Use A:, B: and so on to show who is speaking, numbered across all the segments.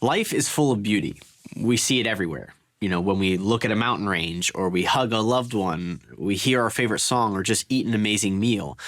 A: Life is full of beauty. We see it everywhere. When we look at a mountain range, or we hug a loved one, we hear our favorite song, or just eat an amazing meal.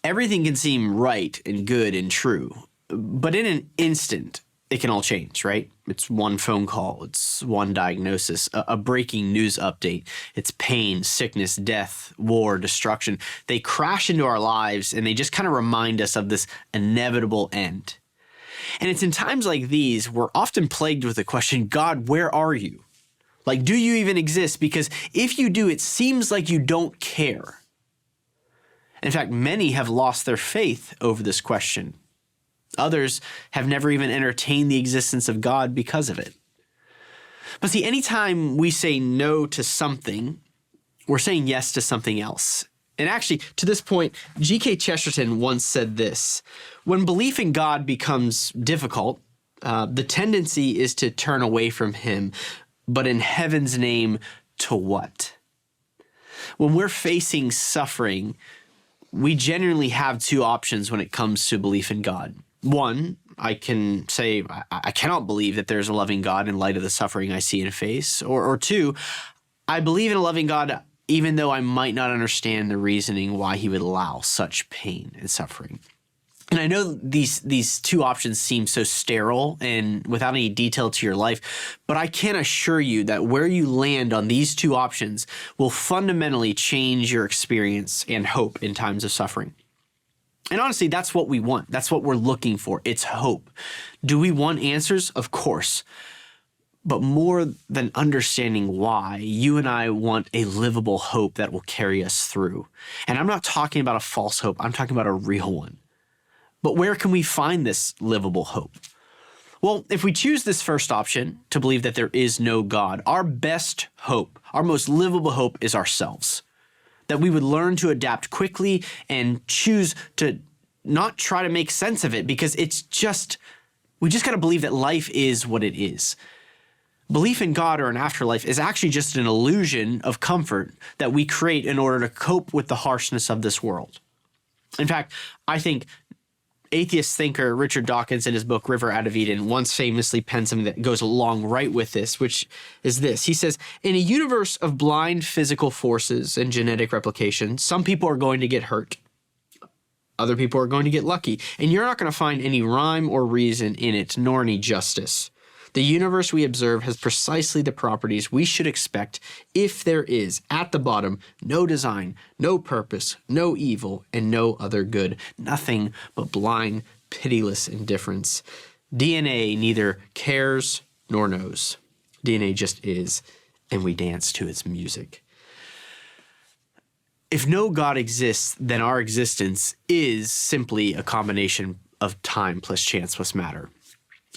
A: Everything can seem right and good and true, but in an instant, it can all change, right? It's one phone call, it's one diagnosis, a breaking news update. It's pain, sickness, death, war, destruction. They crash into our lives, and they just kind of remind us of this inevitable end. And it's in times like these, we're often plagued with the question, God, where are you? Like, do you even exist? Because if you do, it seems like you don't care. In fact, many have lost their faith over this question. Others have never even entertained the existence of God because of it. But see, anytime we say no to something, we're saying yes to something else. And actually, to this point, G.K. Chesterton once said this: when belief in God becomes difficult, the tendency is to turn away from him. But in heaven's name, to what? When we're facing suffering, we generally have two options when it comes to belief in God. One, I can say, I cannot believe that there's a loving God in light of the suffering I see and face. Or two, I believe in a loving God even though I might not understand the reasoning why he would allow such pain and suffering. And I know these two options seem so sterile and without any detail to your life, but I can assure you that where you land on these two options will fundamentally change your experience and hope in times of suffering. And honestly, that's what we want. That's what we're looking for. It's hope. Do we want answers? Of course. But more than understanding why, you and I want a livable hope that will carry us through. And I'm not talking about a false hope. I'm talking about a real one. But where can we find this livable hope? Well, if we choose this first option, to believe that there is no God, our best hope, our most livable hope is ourselves. That we would learn to adapt quickly and choose to not try to make sense of it, because we just got to believe that life is what it is. Belief in God or an afterlife is actually just an illusion of comfort that we create in order to cope with the harshness of this world. In fact, I think atheist thinker Richard Dawkins, in his book River Out of Eden, once famously penned something that goes along right with this, which is this. He says, in a universe of blind physical forces and genetic replication, some people are going to get hurt. Other people are going to get lucky. And you're not going to find any rhyme or reason in it, nor any justice. The universe we observe has precisely the properties we should expect if there is, at the bottom, no design, no purpose, no evil, and no other good. Nothing but blind, pitiless indifference. DNA neither cares nor knows. DNA just is, and we dance to its music. If no God exists, then our existence is simply a combination of time plus chance plus matter.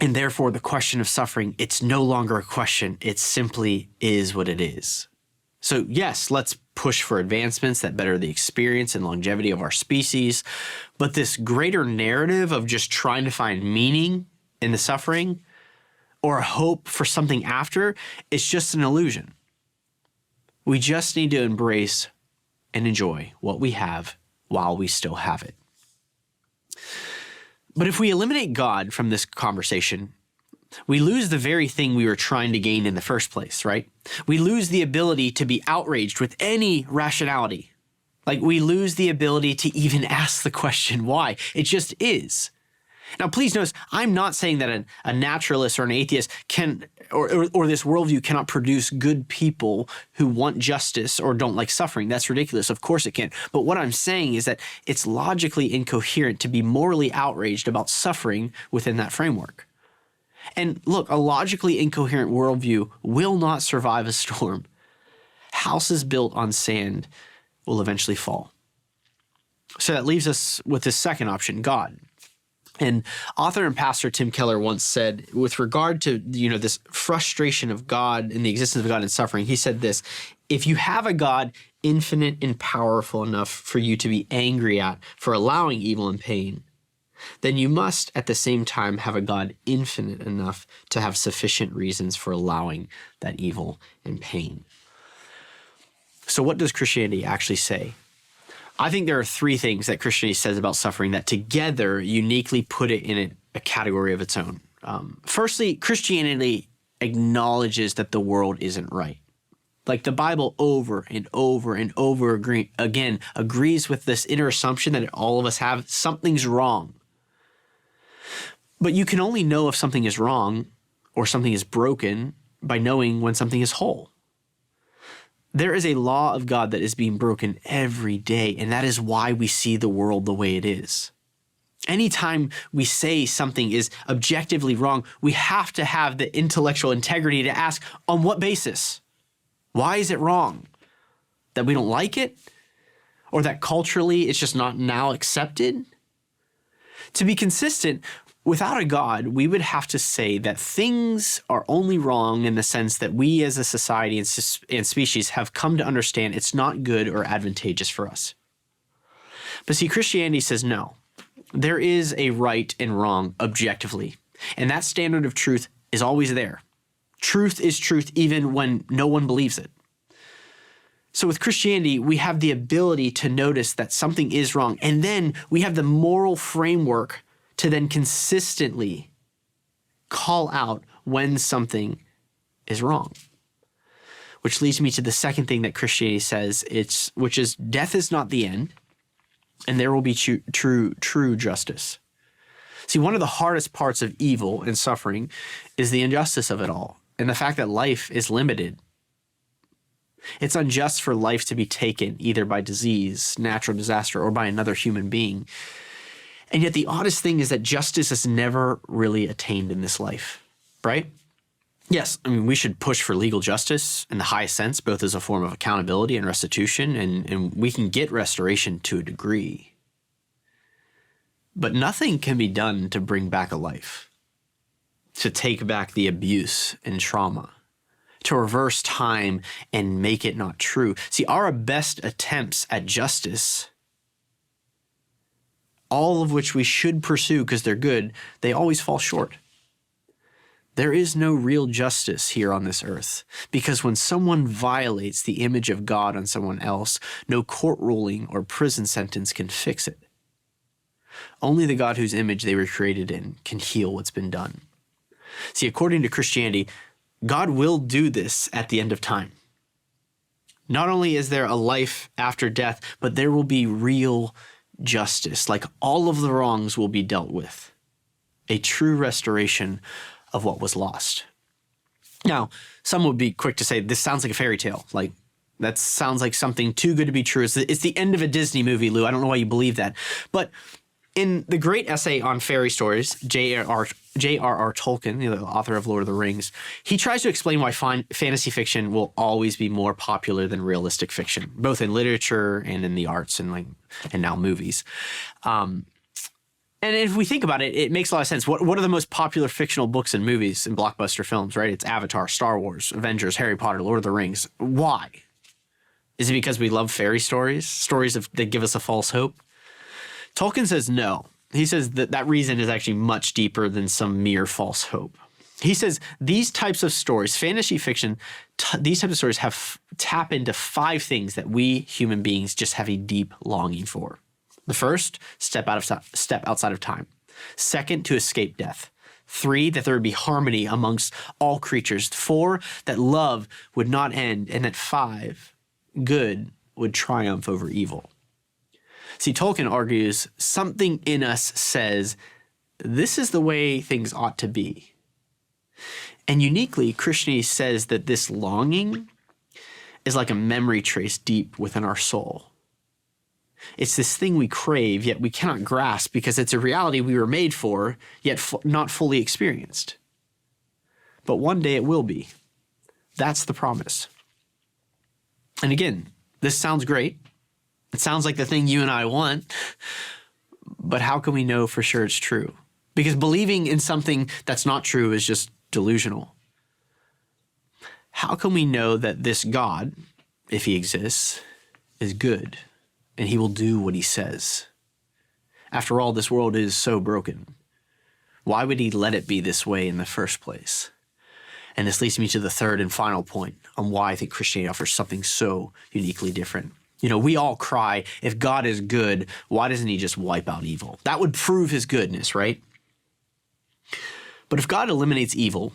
A: And therefore, the question of suffering, it's no longer a question. It simply is what it is. So yes, let's push for advancements that better the experience and longevity of our species. But this greater narrative of just trying to find meaning in the suffering or a hope for something after, it's just an illusion. We just need to embrace and enjoy what we have while we still have it. But if we eliminate God from this conversation, we lose the very thing we were trying to gain in the first place, right? We lose the ability to be outraged with any rationality. Like, we lose the ability to even ask the question why. It just is. Now, please notice, I'm not saying that a naturalist or an atheist can, or this worldview cannot produce good people who want justice or don't like suffering. That's ridiculous. Of course it can. But what I'm saying is that it's logically incoherent to be morally outraged about suffering within that framework. And look, a logically incoherent worldview will not survive a storm. Houses built on sand will eventually fall. So that leaves us with this second option, God. And author and pastor Tim Keller once said, with regard to, this frustration of God and the existence of God and suffering, he said this: if you have a God infinite and powerful enough for you to be angry at for allowing evil and pain, then you must at the same time have a God infinite enough to have sufficient reasons for allowing that evil and pain. So what does Christianity actually say? I think there are three things that Christianity says about suffering that together uniquely put it in a category of its own. Firstly, Christianity acknowledges that the world isn't right. Like the Bible over and over and over again agrees with this inner assumption that all of us have, something's wrong. But you can only know if something is wrong or something is broken by knowing when something is whole. There is a law of God that is being broken every day, and that is why we see the world the way it is. Anytime we say something is objectively wrong, we have to have the intellectual integrity to ask, on what basis? Why is it wrong? That we don't like it? Or that culturally it's just not now accepted? To be consistent, without a God, we would have to say that things are only wrong in the sense that we as a society and species have come to understand it's not good or advantageous for us. But see, Christianity says no. There is a right and wrong objectively, and that standard of truth is always there. Truth is truth even when no one believes it. So with Christianity, we have the ability to notice that something is wrong, and then we have the moral framework to then consistently call out when something is wrong. Which leads me to the second thing that Christianity says, which is death is not the end, and there will be true justice. See, one of the hardest parts of evil and suffering is the injustice of it all, and the fact that life is limited. It's unjust for life to be taken either by disease, natural disaster, or by another human being. And yet the oddest thing is that justice is never really attained in this life, right? Yes, I mean, we should push for legal justice in the highest sense, both as a form of accountability and restitution, and we can get restoration to a degree. But nothing can be done to bring back a life, to take back the abuse and trauma, to reverse time and make it not true. See, our best attempts at justice, all of which we should pursue because they're good, they always fall short. There is no real justice here on this earth, because when someone violates the image of God on someone else, no court ruling or prison sentence can fix it. Only the God whose image they were created in can heal what's been done. See, according to Christianity, God will do this at the end of time. Not only is there a life after death, but there will be real justice. Like all of the wrongs will be dealt with. A true restoration of what was lost. Now, some would be quick to say, this sounds like a fairy tale. Like, that sounds like something too good to be true. It's the end of a Disney movie, Lou. I don't know why you believe that. But in the great essay on fairy stories, J.R.R. Tolkien, the author of Lord of the Rings, he tries to explain why fantasy fiction will always be more popular than realistic fiction, both in literature and in the arts and now movies. And if we think about it, it makes a lot of sense. What are the most popular fictional books and movies and blockbuster films, right? It's Avatar, Star Wars, Avengers, Harry Potter, Lord of the Rings. Why? Is it because we love fairy stories that give us a false hope? Tolkien says no. He says that reason is actually much deeper than some mere false hope. He says these types of stories, fantasy fiction, these types of stories tap into 5 things that we human beings just have a deep longing for. The first, step outside of time. Second, to escape death. 3, that there would be harmony amongst all creatures. 4, that love would not end. And that 5, good would triumph over evil. See, Tolkien argues something in us says this is the way things ought to be. And uniquely, Christianity says that this longing is like a memory trace deep within our soul. It's this thing we crave, yet we cannot grasp because it's a reality we were made for, yet not fully experienced. But one day it will be. That's the promise. And again, this sounds great. It sounds like the thing you and I want, but how can we know for sure it's true? Because believing in something that's not true is just delusional. How can we know that this God, if he exists, is good? And he will do what he says. After all, this world is so broken. Why would he let it be this way in the first place? And this leads me to the third and final point on why I think Christianity offers something so uniquely different. You know, we all cry, if God is good, why doesn't he just wipe out evil? That would prove his goodness, right? But if God eliminates evil,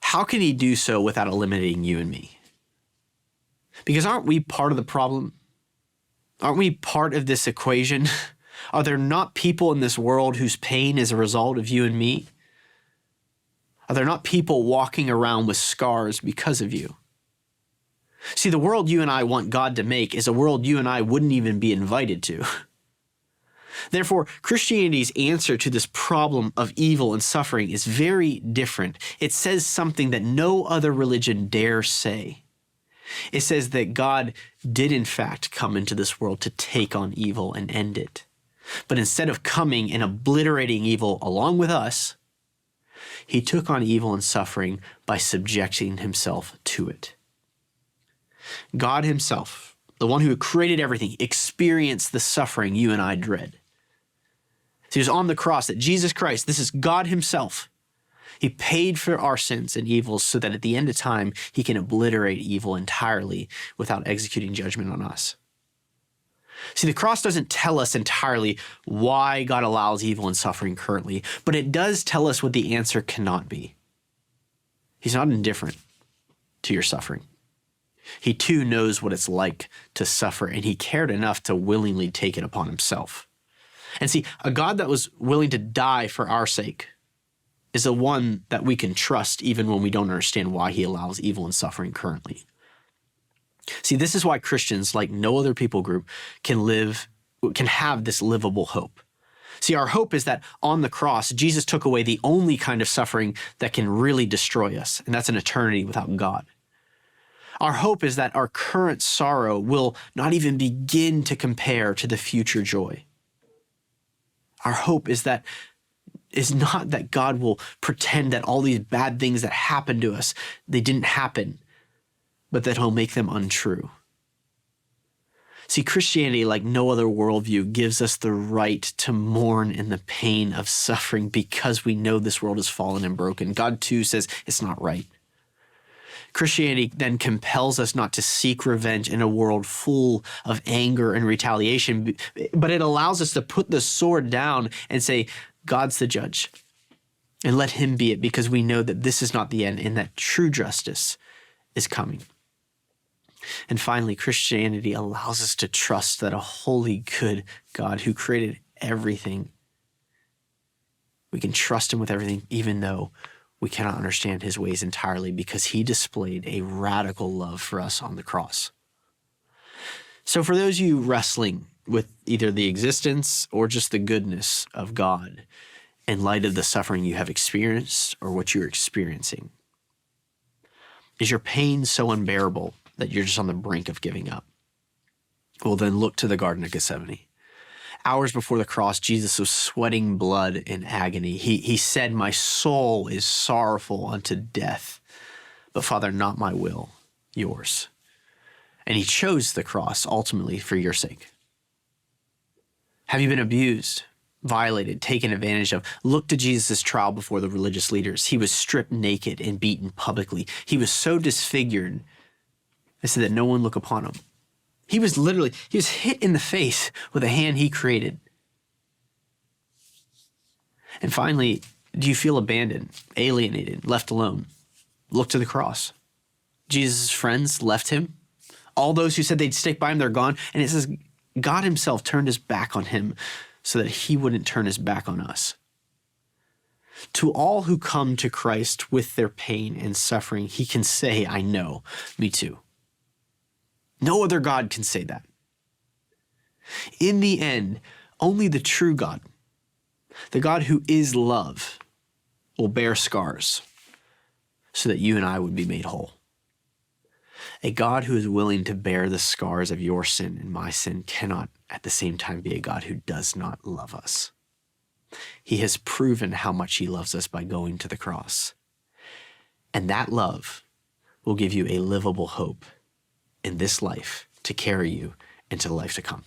A: how can he do so without eliminating you and me? Because aren't we part of the problem? Aren't we part of this equation? Are there not people in this world whose pain is a result of you and me? Are there not people walking around with scars because of you? See, the world you and I want God to make is a world you and I wouldn't even be invited to. Therefore, Christianity's answer to this problem of evil and suffering is very different. It says something that no other religion dares say. It says that God did in fact come into this world to take on evil and end it. But instead of coming and obliterating evil along with us, he took on evil and suffering by subjecting himself to it. God himself, the one who created everything, experienced the suffering you and I dread. So he was on the cross, that Jesus Christ, this is God himself. He paid for our sins and evils so that at the end of time, he can obliterate evil entirely without executing judgment on us. See, the cross doesn't tell us entirely why God allows evil and suffering currently, but it does tell us what the answer cannot be. He's not indifferent to your suffering. He too knows what it's like to suffer, and he cared enough to willingly take it upon himself. And see, a God that was willing to die for our sake is the one that we can trust even when we don't understand why he allows evil and suffering currently. See, this is why Christians, like no other people group, can have this livable hope. See, our hope is that on the cross, Jesus took away the only kind of suffering that can really destroy us, and that's an eternity without God. Our hope is that our current sorrow will not even begin to compare to the future joy. Our hope is not that God will pretend that all these bad things that happen to us, they didn't happen, but that he'll make them untrue. See, Christianity, like no other worldview, gives us the right to mourn in the pain of suffering because we know this world is fallen and broken. God too says it's not right. Christianity then compels us not to seek revenge in a world full of anger and retaliation, but it allows us to put the sword down and say, God's the judge, and let him be it, because we know that this is not the end and that true justice is coming. And finally, Christianity allows us to trust that a holy, good God who created everything, we can trust him with everything, even though we cannot understand his ways entirely, because he displayed a radical love for us on the cross. So for those of you wrestling with either the existence or just the goodness of God in light of the suffering you have experienced or what you're experiencing, is your pain so unbearable that you're just on the brink of giving up? Well, then look to the Garden of Gethsemane. Hours before the cross, Jesus was sweating blood in agony. He said, "My soul is sorrowful unto death, but Father, not my will, yours." And he chose the cross ultimately for your sake. Have you been abused, violated, taken advantage of? Look to Jesus' trial before the religious leaders. He was stripped naked and beaten publicly. He was so disfigured, they said that no one look upon him. He was hit in the face with a hand he created. And finally, do you feel abandoned, alienated, left alone? Look to the cross. Jesus' friends left him. All those who said they'd stick by him, they're gone. And it says God himself turned his back on him so that he wouldn't turn his back on us. To all who come to Christ with their pain and suffering, he can say, I know, me too. No other God can say that. In the end, only the true God, the God who is love, will bear scars so that you and I would be made whole. A God who is willing to bear the scars of your sin and my sin cannot at the same time be a God who does not love us. He has proven how much he loves us by going to the cross. And that love will give you a livable hope in this life to carry you into the life to come.